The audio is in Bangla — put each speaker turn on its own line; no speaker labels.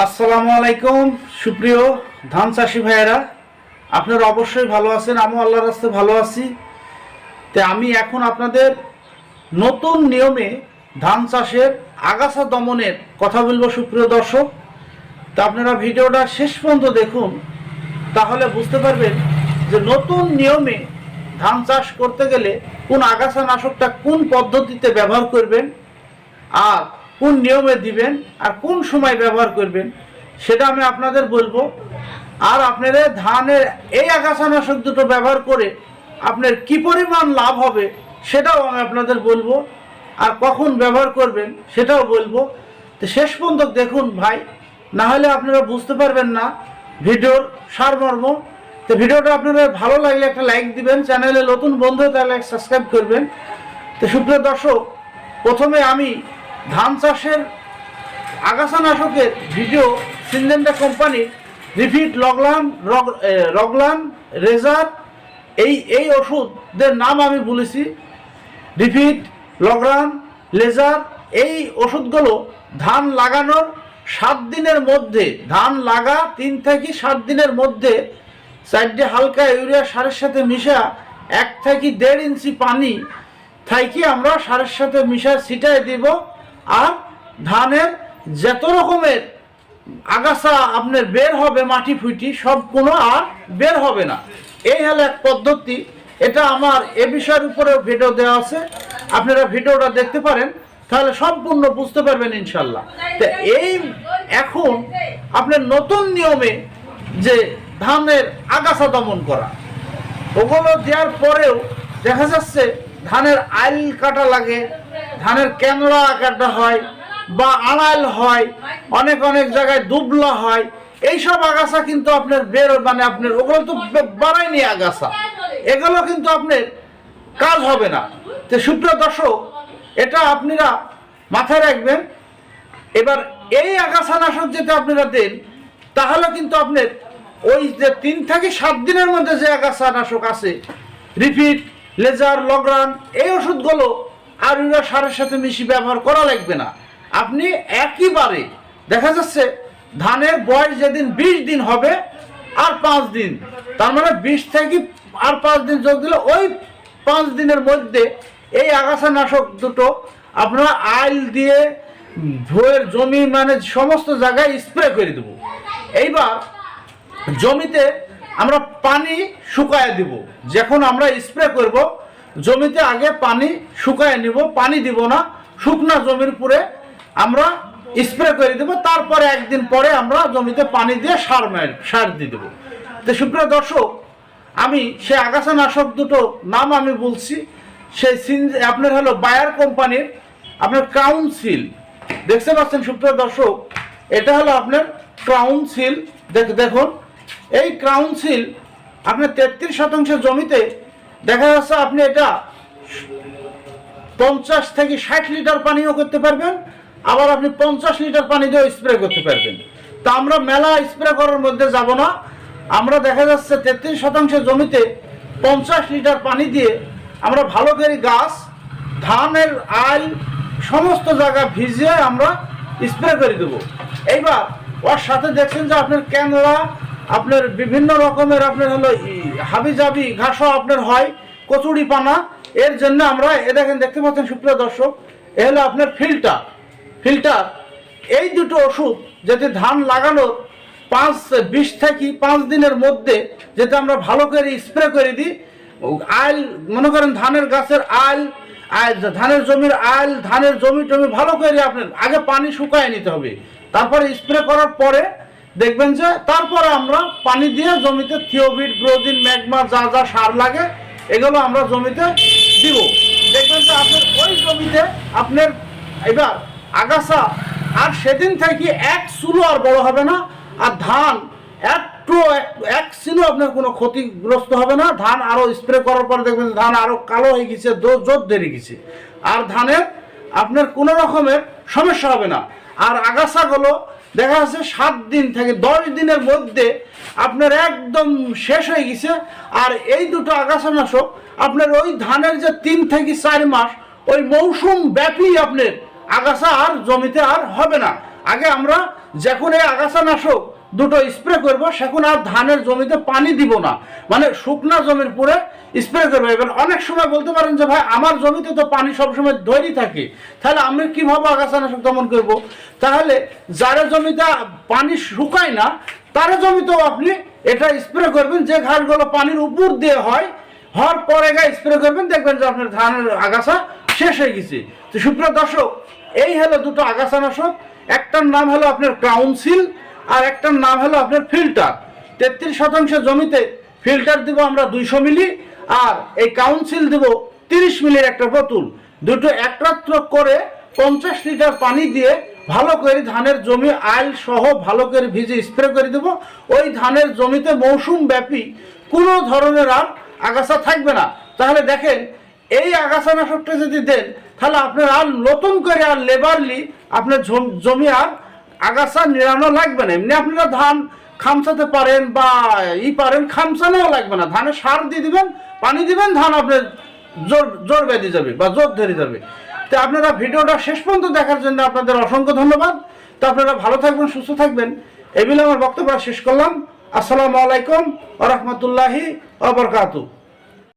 আসসালামু আলাইকুম সুপ্রিয় ধান চাষি ভাইয়েরা, আপনারা অবশ্যই ভালো আছেন। আমিও আল্লাহর রাস্তায় ভালো আছি। তো আমি এখন আপনাদের নতুন নিয়মে ধান চাষের আগাছা দমনের কথা বলবো সুপ্রিয় দর্শক। তা আপনারা ভিডিওটা শেষ পর্যন্ত দেখুন, তাহলে বুঝতে পারবেন যে নতুন নিয়মে ধান চাষ করতে গেলে কোন আগাছা নাশকটা কোন পদ্ধতিতে ব্যবহার করবেন, আর কোন নিয়মে দিবেন, আর কোন সময় ব্যবহার করবেন, সেটা আমি আপনাদের বলবো। আর আপনারা ধানের এই আগাছানাশক দুটো ব্যবহার করে আপনার কি পরিমাণ লাভ হবে সেটাও আমি আপনাদের বলবো, আর কখন ব্যবহার করবেন সেটাও বলবো। তো শেষ পর্যন্ত দেখুন ভাই, না হলে আপনারা বুঝতে পারবেন না ভিডিওর সারমর্ম। তো ভিডিওটা আপনাদের ভালো লাগলে একটা লাইক দিবেন, চ্যানেলে নতুন বন্ধু তাহলে সাবস্ক্রাইব করবেন। তো সুপ্রিয় দর্শক, প্রথমে আমি ধান চাষের আগাছানাশকের ভিডিও সিনজেন্টা কোম্পানি রিপিট রগলান রেজার এই ওষুধদের নাম আমি বলেছি। রিপিট লগরান লেজার এই ওষুধগুলো ধান লাগানোর 7 দিনের মধ্যে, ধান লাগা 3 থেকে 7 দিনের মধ্যে 4 হালকা ইউরিয়া সারের সাথে মিশা 1 থেকে 1.5 ইঞ্চি পানি থাকি আমরা সারের সাথে মিশা ছিটাই দিব। আর ধানের যত রকমের আগাছা আপনার বের হবে, মাটি ফুটি সব কোনো আর বের হবে না। এই হলো এক পদ্ধতি। এটা আমার এ বিষয়ের উপরে ভিডিও দেওয়া আছে, আপনারা ভিডিওটা দেখতে পারেন, তাহলে সম্পূর্ণ বুঝতে পারবেন ইনশাল্লাহ। তো এই এখন আপনার নতুন নিয়মে যে ধানের আগাছা দমন করা, ওগুলো দেওয়ার পরেও দেখা যাচ্ছে ধানের আইল কাটা লাগে, ধানের ক্যাংড়া কাটা হয় বা আড়াইল হয়, অনেক জায়গায় দুবলা হয়। এইসব আগাছা কিন্তু আপনার বের মানে আপনার ওগুলো তো বাড়ায়নি আগাছা, এগুলো কিন্তু আপনার কাজ হবে না। তো সুপ্রিয় দর্শক, এটা আপনারা মাথায় রাখবেন। এবার এই আগাছানাশক যেটা আপনারা দেন, তাহলে কিন্তু আপনার ওই যে 3 থেকে 7 দিনের মধ্যে যে আগাছানাশক আছে রিপিট লেজার লগরান এই ওষুধগুলো আর ইউরিয়া সারের সাথে মিশি ব্যবহার করা লাগবে না। আপনি একইবারে দেখা যাচ্ছে ধানের বয়স যেদিন 20 দিন হবে আর 5 দিন, তার মানে 20 থেকে আর 5 দিন যোগ দিলে ওই 5 দিনের মধ্যে এই আগাছানাশক দুটো আপনারা আইল দিয়ে ভুঁয়ের জমি মানে সমস্ত জায়গায় স্প্রে করে দেব। এইবার জমিতে আমরা পানি শুকায় দিব। যখন আমরা স্প্রে করব জমিতে আগে পানি শুকায় নিব, পানি দিব না, শুকনা জমির উপরে আমরা স্প্রে করে দেব। তারপরে একদিন পরে আমরা জমিতে পানি দিয়ে সার দিয়ে দেবো। তো সুপ্রিয় দর্শক, আমি সেই আগাছানাশক দুটো নাম আমি বলছি। সেই আপনার হলো বায়ার কোম্পানির আপনার ক্রাউন সিল, দেখতে পাচ্ছেন সুপ্রিয় দর্শক, এটা হলো আপনার ক্রাউন সিল। দেখুন এই ক্রাউন সিল আপনার 33% জমিতে দেখা যাচ্ছে আপনি এটা 50 থেকে 60 লিটার পানিও করতে পারবেন, আবার আপনি 50 লিটার পানি দিয়ে স্প্রে করতে পারবেন। তা আমরা মেলা স্প্রে করার মধ্যে যাব না। আমরা দেখা যাচ্ছে 33% জমিতে 50 লিটার পানি দিয়ে আমরা ভালো করে গাছ, ধানের আইল সমস্ত জায়গা ভিজিয়ে আমরা স্প্রে করে দেবো। এইবার ওর সাথে দেখছেন যে আপনার ক্যাংড়া, আপনার বিভিন্ন রকমের আপনার হলো হাবিজাবি ঘাসও আপনার হয়, কচুরি পানা। এর জন্য আমরা দেখতে পাচ্ছেন সুপ্রিয় দর্শক, এ হলো আপনার ফিল্টার। এই দুটো ওষুধ যাতে ধান লাগানোর 20 থেকে 5 দিনের মধ্যে যাতে আমরা ভালো করে স্প্রে করে দিই। আইল মনে করেন ধানের গাছের আইল, ধানের জমির আইল, ধানের জমি ভালো করে আপনার আগে পানি শুকায় নিতে হবে। তারপরে স্প্রে করার পরে দেখবেন যে তারপরে আমরা পানি দিয়ে জমিতে থিওবিট, গ্রোজিন, ম্যাগমা যা যা সার লাগে এগুলো আমরা জমিতে দিব। দেখবেন যে আপনার ওই জমিতে আপনার এবার আগাছা আর সেদিন থেকে 1 চুলো আর বড় হবে না, আর ধান এক চিনো আপনার কোনো ক্ষতিগ্রস্ত হবে না। ধান আরো স্প্রে করার পর দেখবেন ধান আরো কালো হয়ে গেছে, জোর ধরে গেছে, আর ধানের আপনার কোনো রকমের সমস্যা হবে না। আর আগাছাগুলো দেখা যাচ্ছে 7 দিন থেকে 10 দিনের মধ্যে আপনার একদম শেষ হয়ে গেছে। আর এই দুটো আগাছানাশক আপনার ওই ধানের যে 3 থেকে 4 মাস ওই মৌসুম ব্যাপী আপনার আগাছা আর জমিতে আর হবে না। আগে আমরা যখন এই আগাছানাশক দুটো স্প্রে করব সেখন আর ধানের জমিতে পানি দিব না, মানে শুকনা জমির পুরে স্প্রে করবো। এবার অনেক সময় বলতে পারেন যে ভাই আমার জমিতে তো পানি সবসময় ধরেই থাকে, তাহলে আমি কিভাবে আগাছানাশক দমন করব? তাহলে যারা জমিতে পানি শুকায় না তার জমিতেও আপনি এটা স্প্রে করবেন, যে ঘাসগুলো পানির উপর দিয়ে হওয়ার পরে স্প্রে করবেন, দেখবেন যে আপনার ধানের আগাছা শেষ হয়ে গেছে। তো সুপ্রিয় দর্শক, এই হলো দুটো আগাছানাশক, একটার নাম হলো আপনার কাউন্সিল আর একটার নাম হলো আপনার ফিল্টার। 33% জমিতে ফিল্টার দিব আমরা 200 মিলি, আর এই কাউন্সিল দিব 30 মিলির একটা বোতল। দুটো একত্র করে 50 লিটার পানি দিয়ে ভালো করে ধানের জমি আইল সহ ভালো করে ভিজে স্প্রে করে দেব। ওই ধানের জমিতে মৌসুম ব্যাপী কোনো ধরনের আর আগাছা থাকবে না। তাহলে দেখেন, এই আগাছানাশকটা যদি দেন তাহলে আপনার আর নতুন করে আর লেবারলি আপনার জমি আর আগাছা নিড়ানো লাগবে না। এমনি আপনারা ধান খামসাতে পারেন বা পারেন, খামসানেও লাগবে না, ধানে সার দিয়ে দিবেন, পানি দিবেন, ধান আপনার জোর বেঁধে যাবে বা জোর ধরে যাবে। তো আপনারা ভিডিওটা শেষ পর্যন্ত দেখার জন্য আপনাদের অসংখ্য ধন্যবাদ। তো আপনারা ভালো থাকবেন, সুস্থ থাকবেন, এই বলে আমার বক্তব্য শেষ করলাম। আসসালামু আলাইকুম ওয়া রাহমাতুল্লাহি ওয়া বারাকাতুহু।